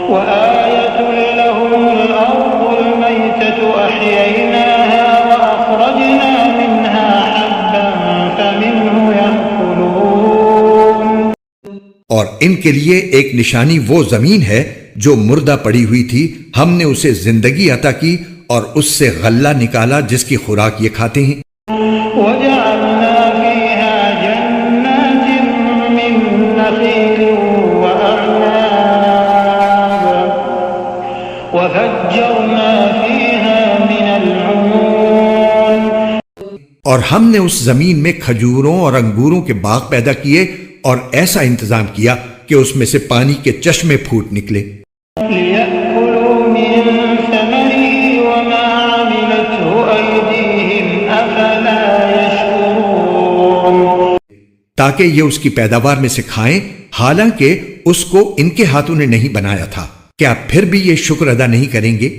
وآية لهم الأرض الميتة أحييناها وأخرجنا منها حبا فمنه يأكلون. اور ان کے لیے ایک نشانی وہ زمین ہے جو مردہ پڑی ہوئی تھی، ہم نے اسے زندگی عطا کی اور اس سے غلہ نکالا جس کی خوراک یہ کھاتے ہیں. وجعلنا فيها جنات من نخيل وأعناب وفجرنا فيها من العيون. اور ہم نے اس زمین میں کھجوروں اور انگوروں کے باغ پیدا کیے اور ایسا انتظام کیا کہ اس میں سے پانی کے چشمے پھوٹ نکلے. ليأكلوا من ثمره وما عملته أيديهم أفلا يشكرون. تاکہ یہ اس کی پیداوار میں سے کھائیں، حالانکہ اس کو ان کے ہاتھوں نے نہیں بنایا تھا. کیا پھر بھی یہ شکر ادا نہیں کریں گے؟